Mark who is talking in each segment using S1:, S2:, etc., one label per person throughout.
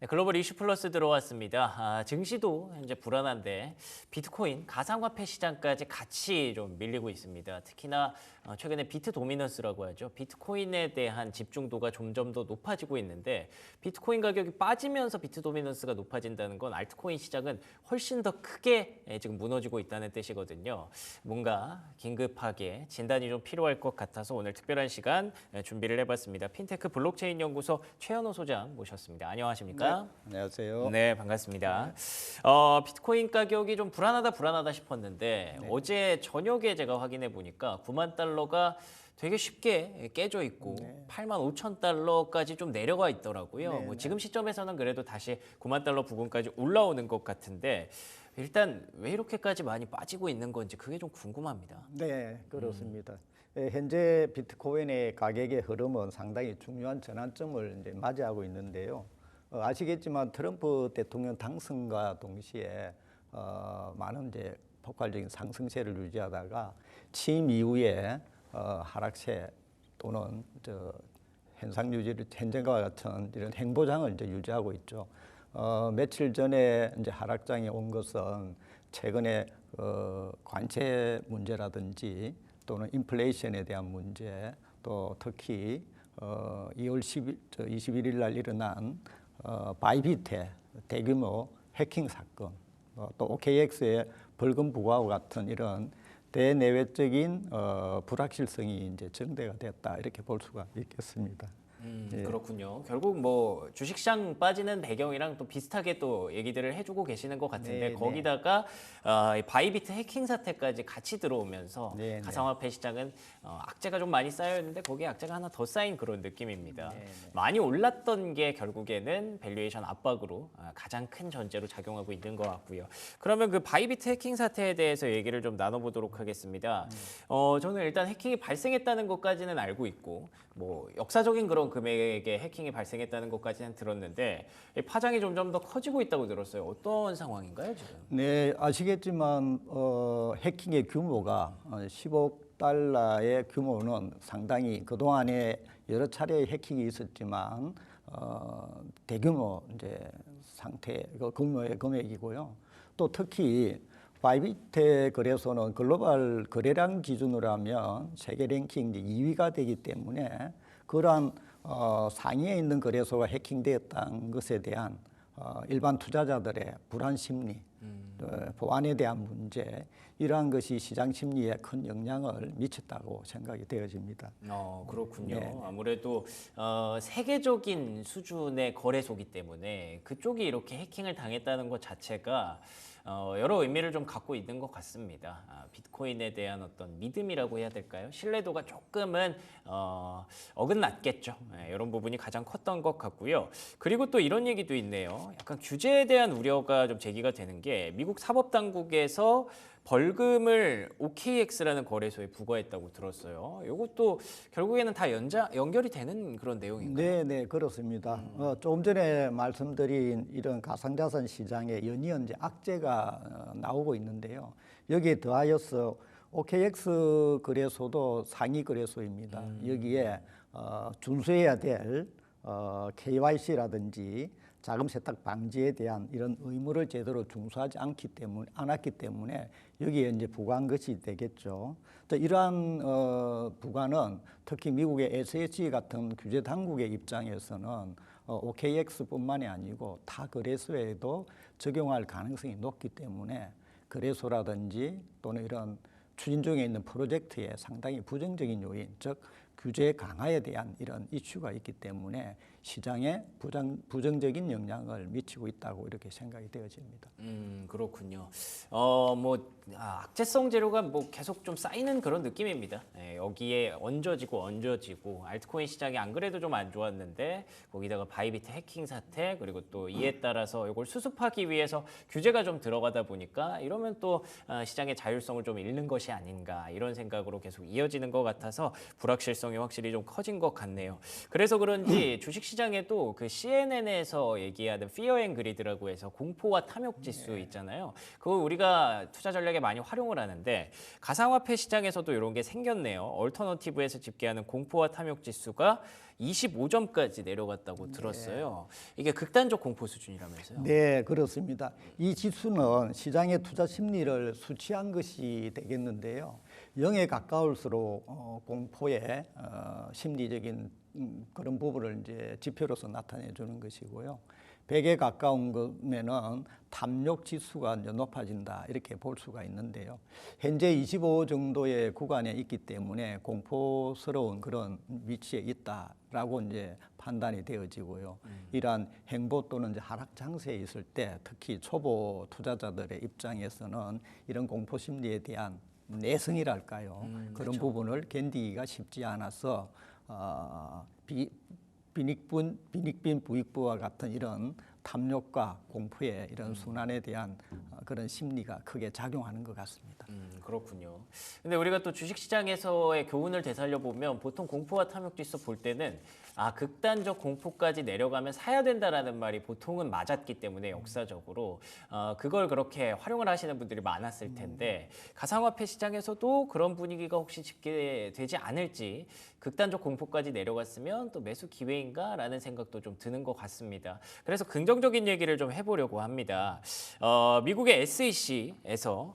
S1: 네, 글로벌 이슈 플러스 들어왔습니다. 증시도 현재 불안한데 비트코인, 가상화폐 시장까지 같이 좀 밀리고 있습니다. 특히나 최근에 비트 도미넌스라고 하죠. 비트코인에 대한 집중도가 점점 더 높아지고 있는데 비트코인 가격이 빠지면서 비트 도미넌스가 높아진다는 건 알트코인 시장은 훨씬 더 크게 지금 무너지고 있다는 뜻이거든요. 뭔가 긴급하게 진단이 좀 필요할 것 같아서 오늘 특별한 시간 준비를 해봤습니다. 핀테크 블록체인 연구소 최현호 소장 모셨습니다. 안녕하십니까?
S2: 네, 안녕하세요.
S1: 네, 반갑습니다. 비트코인 가격이 좀 불안하다 싶었는데 어제 저녁에 제가 확인해 보니까 9만 달러가 되게 쉽게 깨져 있고 8만 5천 달러까지 좀 내려가 있더라고요. 뭐 지금 시점에서는 그래도 다시 9만 달러 부근까지 올라오는 것 같은데 일단 왜 이렇게까지 많이 빠지고 있는 건지 그게 좀 궁금합니다.
S2: 네, 그렇습니다. 현재 비트코인의 가격의 흐름은 상당히 중요한 전환점을 이제 맞이하고 있는데요. 아시겠지만 트럼프 대통령 당선과 동시에 많은 이제 폭발적인 상승세를 유지하다가 취임 이후에 하락세 또는 현상 유지를 현재와 같은 이런 행보장을 이제 유지하고 있죠. 며칠 전에 이제 하락장에 온 것은 최근에 관세 문제라든지 또는 인플레이션에 대한 문제, 또 특히 2월 21일 날 일어난 바이비트의 대규모 해킹 사건, 또 OKX의 벌금 부과와 같은 이런 대내외적인 불확실성이 이제 증대가 됐다 이렇게 볼 수가 있겠습니다.
S1: 그렇군요. 결국 뭐 주식시장 빠지는 배경이랑 또 비슷하게 또 얘기들을 해주고 계시는 것 같은데 거기다가 이 바이비트 해킹 사태까지 같이 들어오면서 가상화폐 시장은 악재가 좀 많이 쌓여있는데 거기에 악재가 하나 더 쌓인 그런 느낌입니다. 많이 올랐던 게 결국에는 밸류에이션 압박으로 가장 큰 전제로 작용하고 있는 것 같고요. 그러면 그 바이비트 해킹 사태에 대해서 얘기를 좀 나눠보도록 하겠습니다. 저는 일단 해킹이 발생했다는 것까지는 알고 있고 뭐 역사적인 그런 금액의 해킹이 발생했다는 것까지는 들었는데 파장이 점점 더 커지고 있다고 들었어요. 어떤 상황인가요, 지금?
S2: 네, 아시겠지만 해킹의 규모가 10억 달러의 규모는 상당히 그동안에 여러 차례 해킹이 있었지만 대규모 이제 상태 그 규모의 금액이고요. 또 특히 바이비트 거래소는 글로벌 거래량 기준으로 하면 세계 랭킹 2위가 되기 때문에 그러한 상위에 있는 거래소가 해킹되었다는 것에 대한 일반 투자자들의 불안 심리, 보안에 대한 문제 이러한 것이 시장 심리에 큰 영향을 미쳤다고 생각이 되어집니다.
S1: 그렇군요. 아무래도 세계적인 수준의 거래소기 때문에 그쪽이 이렇게 해킹을 당했다는 것 자체가 여러 의미를 좀 갖고 있는 것 같습니다. 비트코인에 대한 어떤 믿음이라고 해야 될까요? 신뢰도가 조금은 어긋났겠죠. 이런 부분이 가장 컸던 것 같고요. 그리고 또 이런 얘기도 있네요. 약간 규제에 대한 우려가 좀 제기가 되는 게 미국 사법당국에서 벌금을 OKX라는 거래소에 부과했다고 들었어요. 이것도 결국에는 다 연결이 되는 그런 내용인가요?
S2: 네, 그렇습니다. 조금 전에 말씀드린 이런 가상자산 시장에 연이은 이제 악재가 나오고 있는데요. 여기에 더하여서 OKX 거래소도 상위 거래소입니다. 여기에 준수해야 될 KYC라든지 자금 세탁 방지에 대한 이런 의무를 제대로 준수하지 않았기 때문에 여기에 이제 부과한 것이 되겠죠. 또 이러한 부과는 특히 미국의 SEC 같은 규제 당국의 입장에서는 OKX뿐만이 아니고 타 거래소에도 적용할 가능성이 높기 때문에 거래소라든지 또는 이런 추진 중에 있는 프로젝트에 상당히 부정적인 요인, 즉 규제 강화에 대한 이런 이슈가 있기 때문에 시장에 부정적인 영향을 미치고 있다고 이렇게 생각이 되어집니다.
S1: 그렇군요. 악재성 재료가 뭐 계속 좀 쌓이는 그런 느낌입니다. 여기에 얹어지고 알트코인 시장이 안 그래도 좀 안 좋았는데 거기다가 바이비트 해킹 사태 그리고 또 이에 따라서 이걸 수습하기 위해서 규제가 좀 들어가다 보니까 이러면 또 시장의 자율성을 좀 잃는 것이 아닌가 이런 생각으로 계속 이어지는 것 같아서 불확실성이 확실히 좀 커진 것 같네요. 그래서 그런지 주식시장 시장에도 그 CNN에서 얘기하는 Fear and Greed라고 해서 공포와 탐욕 지수 있잖아요. 그거 우리가 투자 전략에 많이 활용을 하는데 가상화폐 시장에서도 이런 게 생겼네요. 얼터너티브에서 집계하는 공포와 탐욕 지수가 25점까지 내려갔다고 들었어요. 이게 극단적 공포 수준이라면서요?
S2: 네, 그렇습니다. 이 지수는 시장의 투자 심리를 수치한 것이 되겠는데요. 0에 가까울수록 공포의 심리적인 그런 부분을 이제 지표로서 나타내 주는 것이고요. 100에 가까운 거면은 탐욕 지수가 이제 높아진다 이렇게 볼 수가 있는데요. 현재 25 정도의 구간에 있기 때문에 공포스러운 그런 위치에 있다라고 이제 판단이 되어지고요. 이러한 행보 또는 이제 하락 장세에 있을 때 특히 초보 투자자들의 입장에서는 이런 공포 심리에 대한 내성이랄까요. 그런
S1: 그렇죠.
S2: 부분을 견디기가 쉽지 않아서 빈익빈 부익부와 같은 이런 탐욕과 공포의 이런 순환에 대한 그런 심리가 크게 작용하는 것 같습니다.
S1: 그렇군요. 근데 우리가 또 주식시장에서의 교훈을 되살려 보면 보통 공포와 탐욕 지수 볼 때는 극단적 공포까지 내려가면 사야 된다라는 말이 보통은 맞았기 때문에 역사적으로 그걸 그렇게 활용을 하시는 분들이 많았을 텐데 가상화폐 시장에서도 그런 분위기가 혹시 집계되지 않을지 극단적 공포까지 내려갔으면 또 매수 기회인가라는 생각도 좀 드는 것 같습니다. 그래서 긍정적인 얘기를 좀 해보려고 합니다. 미국의 SEC에서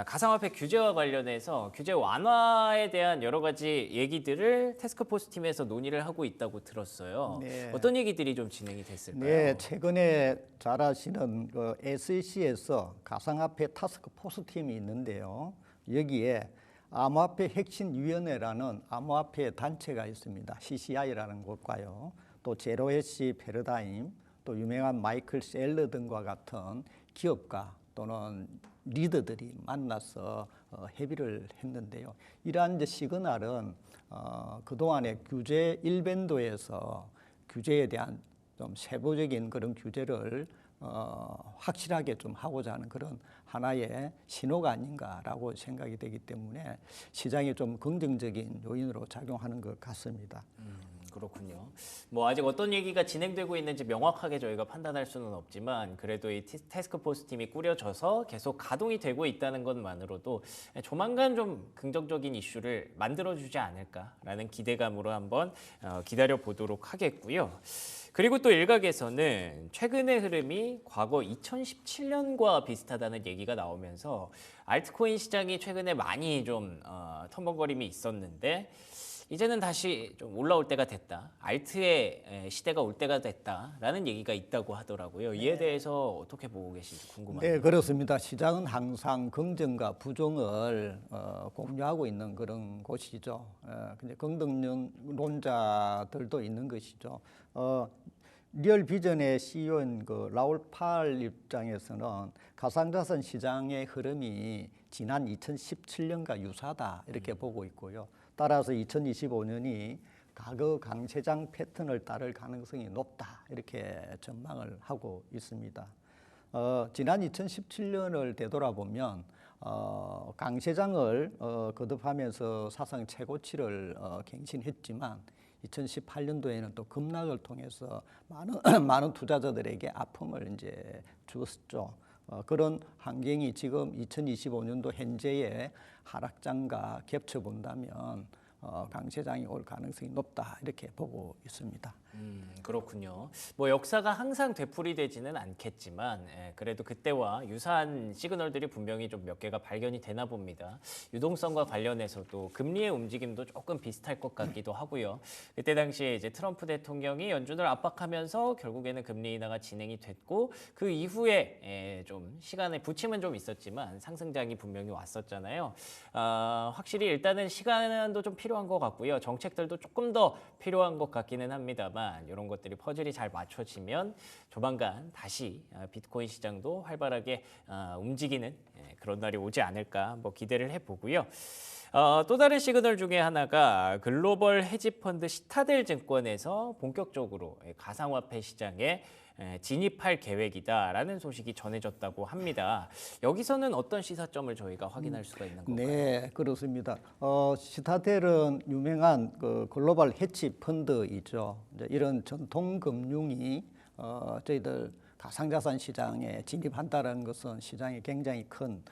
S1: 가상화폐 규제와 관련해서 규제 완화에 대한 여러 가지 얘기들을 태스크포스 팀에서 논의를 하고 있다고 들었어요.
S2: 네.
S1: 어떤 얘기들이 좀 진행이 됐을까요?
S2: 네, 최근에 잘 아시는 그 SEC에서 가상화폐 타스크포스 팀이 있는데요. 여기에 암호화폐 혁신위원회라는 암호화폐 단체가 있습니다. CCI라는 곳과요. 또 제로해시 패러다임, 또 유명한 마이클 셀러 등과 같은 기업가 또는 리더들이 만나서 협의를 했는데요. 이러한 이제 시그널은 그동안의 규제 일변도에서 규제에 대한 좀 세부적인 그런 규제를 확실하게 좀 하고자 하는 그런 하나의 신호가 아닌가라고 생각이 되기 때문에 시장에 좀 긍정적인 요인으로 작용하는 것 같습니다.
S1: 그렇군요. 뭐 아직 어떤 얘기가 진행되고 있는지 명확하게 저희가 판단할 수는 없지만 그래도 이 태스크포스 팀이 꾸려져서 계속 가동이 되고 있다는 것만으로도 조만간 좀 긍정적인 이슈를 만들어주지 않을까라는 기대감으로 한번 기다려 보도록 하겠고요. 그리고 또 일각에서는 최근의 흐름이 과거 2017년과 비슷하다는 얘기가 나오면서 알트코인 시장이 최근에 많이 좀 텀벙거림이 있었는데 이제는 다시 좀 올라올 때가 됐다. 알트의 시대가 올 때가 됐다라는 얘기가 있다고 하더라고요. 이에 대해서 어떻게 보고 계신지 궁금합니다.
S2: 네, 그렇습니다. 시장은 항상 긍정과 부정을 공유하고 있는 그런 곳이죠. 근데 긍정론자들도 있는 것이죠. 리얼 비전의 CEO인 그 라울 팔 입장에서는 가상자산 시장의 흐름이 지난 2017년과 유사하다 이렇게 보고 있고요. 따라서 2025년이 과거 강세장 패턴을 따를 가능성이 높다 이렇게 전망을 하고 있습니다. 지난 2017년을 되돌아보면 강세장을 거듭하면서 사상 최고치를 갱신했지만 2018년도에는 또 급락을 통해서 많은 투자자들에게 아픔을 이제 주었죠. 그런 환경이 지금 2025년도 현재의 하락장과 겹쳐 본다면 강세장이 올 가능성이 높다 이렇게 보고 있습니다.
S1: 그렇군요. 뭐 역사가 항상 되풀이되지는 않겠지만 그래도 그때와 유사한 시그널들이 분명히 좀 몇 개가 발견이 되나 봅니다. 유동성과 관련해서도 금리의 움직임도 조금 비슷할 것 같기도 하고요. 그때 당시에 이제 트럼프 대통령이 연준을 압박하면서 결국에는 금리 인하가 진행이 됐고 그 이후에 좀 시간의 부침은 좀 있었지만 상승장이 분명히 왔었잖아요. 확실히 일단은 시간도 좀 필요한 것 같고요. 정책들도 조금 더 필요한 것 같기는 합니다만 이런 것들이 퍼즐이 잘 맞춰지면 조만간 다시 비트코인 시장도 활발하게 움직이는 그런 날이 오지 않을까 한번 기대를 해보고요. 또 다른 시그널 중에 하나가 글로벌 헤지펀드 시타델 증권에서 본격적으로 가상화폐 시장에 진입할 계획이다라는 소식이 전해졌다고 합니다. 여기서는 어떤 시사점을 저희가 확인할 수가 있는 건가요?
S2: 네, 그렇습니다. 시타델은 유명한 그 글로벌 헤지 펀드이죠. 이제 이런 전통 금융이 저희들 가상자산 시장에 진입한다는 것은 시장에 굉장히 큰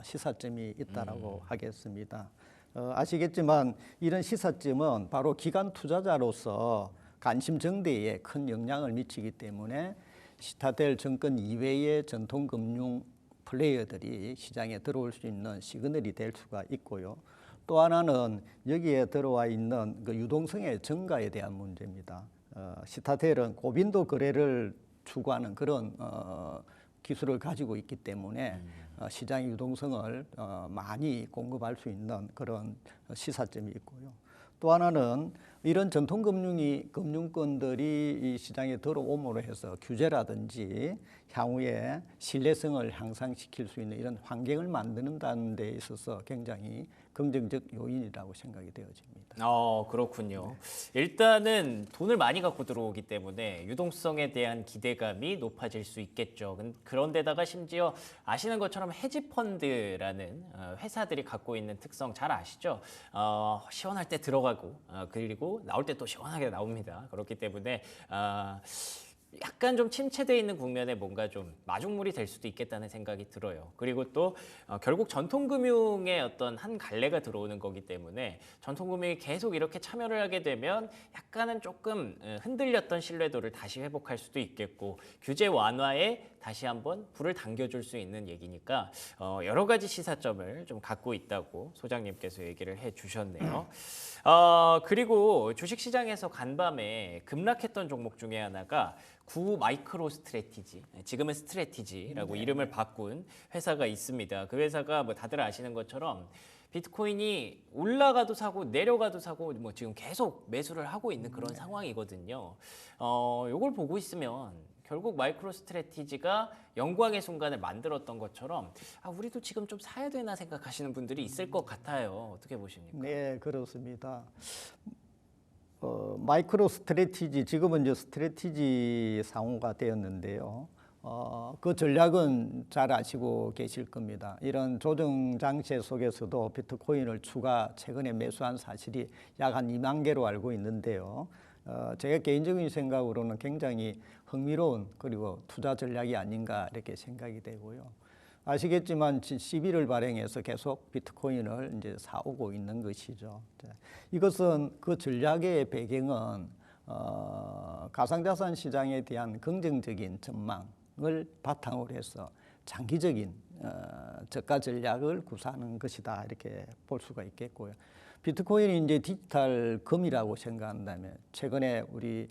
S2: 시사점이 있다라고 하겠습니다. 아시겠지만 이런 시사점은 바로 기관 투자자로서 관심 정대에 큰 영향을 미치기 때문에 시타델 증권 이외의 전통 금융 플레이어들이 시장에 들어올 수 있는 시그널이 될 수가 있고요. 또 하나는 여기에 들어와 있는 그 유동성의 증가에 대한 문제입니다. 시타델은 고빈도 거래를 추구하는 그런 기술을 가지고 있기 때문에 시장의 유동성을 많이 공급할 수 있는 그런 시사점이 있고요. 또 하나는 이런 금융권들이 이 시장에 들어옴으로 해서 규제라든지 향후에 신뢰성을 향상시킬 수 있는 이런 환경을 만드는 데 있어서 굉장히 긍정적 요인이라고 생각이 되어집니다.
S1: 그렇군요. 일단은 돈을 많이 갖고 들어오기 때문에 유동성에 대한 기대감이 높아질 수 있겠죠. 그런데다가 심지어 아시는 것처럼 헤지펀드라는 회사들이 갖고 있는 특성 잘 아시죠? 시원할 때 들어가고 그리고 나올 때 또 시원하게 나옵니다. 그렇기 때문에 약간 좀 침체되어 있는 국면에 뭔가 좀 마중물이 될 수도 있겠다는 생각이 들어요. 그리고 또 결국 전통금융의 어떤 한 갈래가 들어오는 거기 때문에 전통금융이 계속 이렇게 참여를 하게 되면 약간은 조금 흔들렸던 신뢰도를 다시 회복할 수도 있겠고 규제 완화에 다시 한번 불을 당겨줄 수 있는 얘기니까 여러 가지 시사점을 좀 갖고 있다고 소장님께서 얘기를 해주셨네요. 그리고 주식시장에서 간밤에 급락했던 종목 중에 하나가 구 마이크로 스트래티지, 지금은 스트래티지라고 이름을 바꾼 회사가 있습니다. 그 회사가 뭐 다들 아시는 것처럼 비트코인이 올라가도 사고 내려가도 사고 뭐 지금 계속 매수를 하고 있는 그런 상황이거든요. 요걸 보고 있으면 결국 마이크로 스트래티지가 영광의 순간을 만들었던 것처럼 우리도 지금 좀 사야 되나 생각하시는 분들이 있을 것 같아요. 어떻게 보십니까?
S2: 네, 그렇습니다. 마이크로 스트래티지, 지금은 이제 스트래티지 상호가 되었는데요. 그 전략은 잘 아시고 계실 겁니다. 이런 조정 장세 속에서도 비트코인을 최근에 매수한 사실이 약 한 2만 개로 알고 있는데요. 제가 개인적인 생각으로는 굉장히 흥미로운 그리고 투자 전략이 아닌가 이렇게 생각이 되고요. 아시겠지만 11을 발행해서 계속 비트코인을 이제 사오고 있는 것이죠. 이것은 그 전략의 배경은 가상자산 시장에 대한 긍정적인 전망을 바탕으로 해서 장기적인 저가 전략을 구사하는 것이다 이렇게 볼 수가 있겠고요. 비트코인이 이제 디지털 금이라고 생각한다면 최근에 우리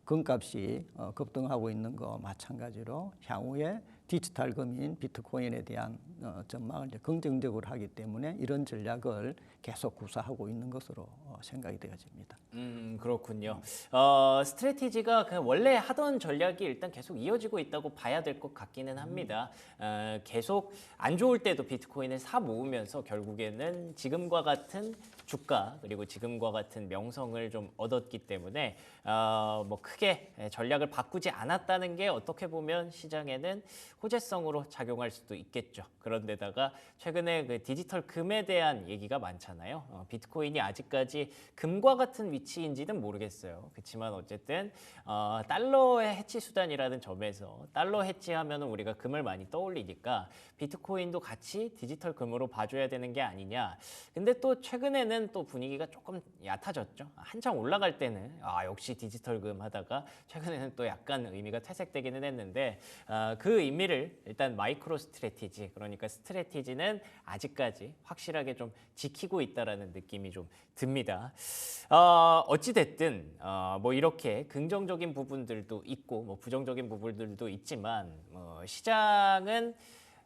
S2: 금값이 급등하고 있는 거 마찬가지로 향후에 디지털 금인 비트코인에 대한 전망을 이제 긍정적으로 하기 때문에 이런 전략을 계속 구사하고 있는 것으로 생각이 되어집니다.
S1: 그렇군요. 스트래티지가 그냥 원래 하던 전략이 일단 계속 이어지고 있다고 봐야 될 것 같기는 합니다. 계속 안 좋을 때도 비트코인을 사 모으면서 결국에는 지금과 같은 주가 그리고 지금과 같은 명성을 좀 얻었기 때문에 뭐 크게 전략을 바꾸지 않았다는 게 어떻게 보면 시장에는 호재성으로 작용할 수도 있겠죠. 그런데다가 최근에 그 디지털 금에 대한 얘기가 많잖아요. 비트코인이 아직까지 금과 같은 위치인지는 모르겠어요. 그렇지만 어쨌든 달러의 해치 수단이라는 점에서 달러 해치하면 우리가 금을 많이 떠올리니까 비트코인도 같이 디지털 금으로 봐줘야 되는 게 아니냐. 근데 또 최근에는 또 분위기가 조금 얕아졌죠. 한창 올라갈 때는 역시 디지털 금 하다가 최근에는 또 약간 의미가 퇴색되기는 했는데 그 의미를 일단 마이크로 스트래티지, 그러니까 스트래티지는 아직까지 확실하게 좀 지키고 있다라는 느낌이 좀 듭니다. 어찌 됐든 뭐 이렇게 긍정적인 부분들도 있고 뭐 부정적인 부분들도 있지만 시장은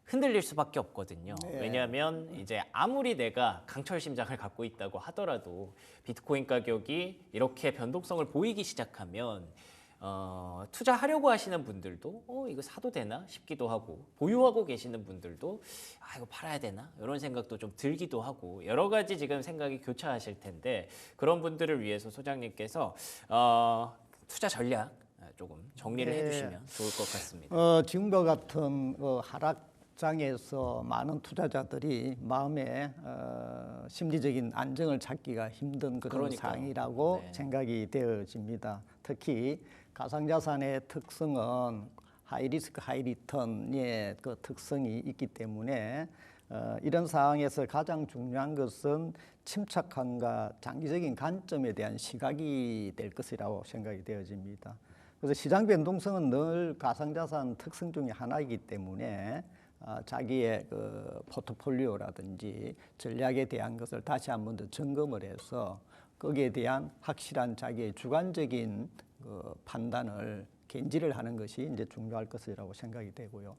S1: 흔들릴 수밖에 없거든요.
S2: 네.
S1: 왜냐하면 이제 아무리 내가 강철 심장을 갖고 있다고 하더라도 비트코인 가격이 이렇게 변동성을 보이기 시작하면 투자하려고 하시는 분들도 이거 사도 되나 싶기도 하고, 보유하고 계시는 분들도 이거 팔아야 되나 이런 생각도 좀 들기도 하고, 여러 가지 지금 생각이 교차하실 텐데, 그런 분들을 위해서 소장님께서 투자 전략 조금 정리를 해주시면 좋을 것 같습니다.
S2: 지금과 같은 하락장에서 많은 투자자들이 마음의 심리적인 안정을 찾기가 힘든 그런
S1: 그러니까요.
S2: 상황이라고
S1: 네.
S2: 생각이 되어집니다. 특히 가상자산의 특성은 하이리스크 하이리턴의 그 특성이 있기 때문에 이런 상황에서 가장 중요한 것은 침착함과 장기적인 관점에 대한 시각이 될 것이라고 생각이 되어집니다. 그래서 시장 변동성은 늘 가상자산 특성 중에 하나이기 때문에 자기의 그 포트폴리오라든지 전략에 대한 것을 다시 한 번 더 점검을 해서 거기에 대한 확실한 자기의 주관적인 그 판단을 견지를 하는 것이 이제 중요할 것이라고 생각이 되고요.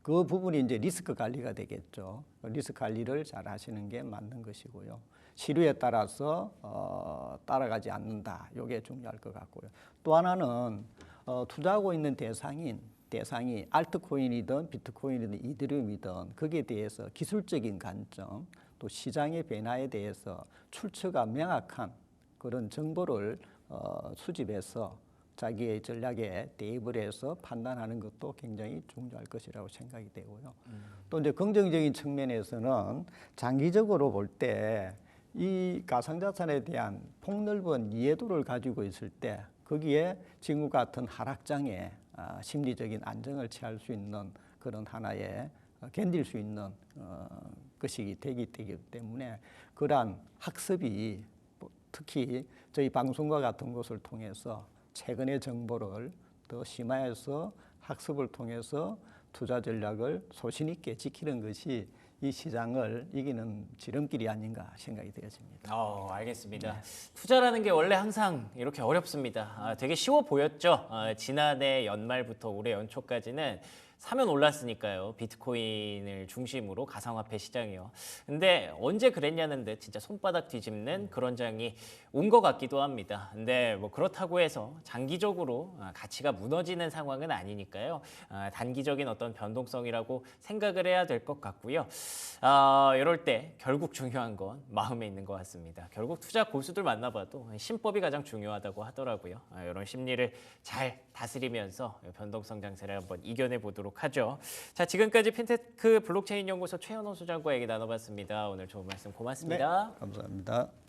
S2: 그 부분이 이제 리스크 관리가 되겠죠. 리스크 관리를 잘 하시는 게 맞는 것이고요. 시류에 따라서 따라가지 않는다. 이게 중요할 것 같고요. 또 하나는 투자하고 있는 대상이 알트코인이든 비트코인이든 이더리움이든 거기에 대해서 기술적인 관점, 또 시장의 변화에 대해서 출처가 명확한 그런 정보를 수집해서 자기의 전략에 대입을 해서 판단하는 것도 굉장히 중요할 것이라고 생각이 되고요. 또 이제 긍정적인 측면에서는 장기적으로 볼 때 이 가상자산에 대한 폭넓은 이해도를 가지고 있을 때 거기에 지금 같은 하락장에 심리적인 안정을 취할 수 있는 그런 하나의 견딜 수 있는 것이 되기 때문에 그러한 학습이 특히 저희 방송과 같은 것을 통해서 최근의 정보를 더 심화해서 학습을 통해서 투자 전략을 소신 있게 지키는 것이 이 시장을 이기는 지름길이 아닌가 생각이 되어집니다.
S1: 알겠습니다.
S2: 네.
S1: 투자라는 게 원래 항상 이렇게 어렵습니다. 되게 쉬워 보였죠. 지난해 연말부터 올해 연초까지는 사면 올랐으니까요. 비트코인을 중심으로 가상화폐 시장이요. 근데 언제 그랬냐는 듯 진짜 손바닥 뒤집는 그런 장이 온 것 같기도 합니다. 근데 뭐 그렇다고 해서 장기적으로 가치가 무너지는 상황은 아니니까요. 단기적인 어떤 변동성이라고 생각을 해야 될 것 같고요. 이럴 때 결국 중요한 건 마음에 있는 것 같습니다. 결국 투자 고수들 만나봐도 심법이 가장 중요하다고 하더라고요. 이런 심리를 잘 다스리면서 변동성 장세를 한번 이겨내 보도록 하죠. 자, 지금까지 핀테크 블록체인 연구소 최현호 소장과 얘기 나눠봤습니다. 오늘 좋은 말씀 고맙습니다.
S2: 네, 감사합니다.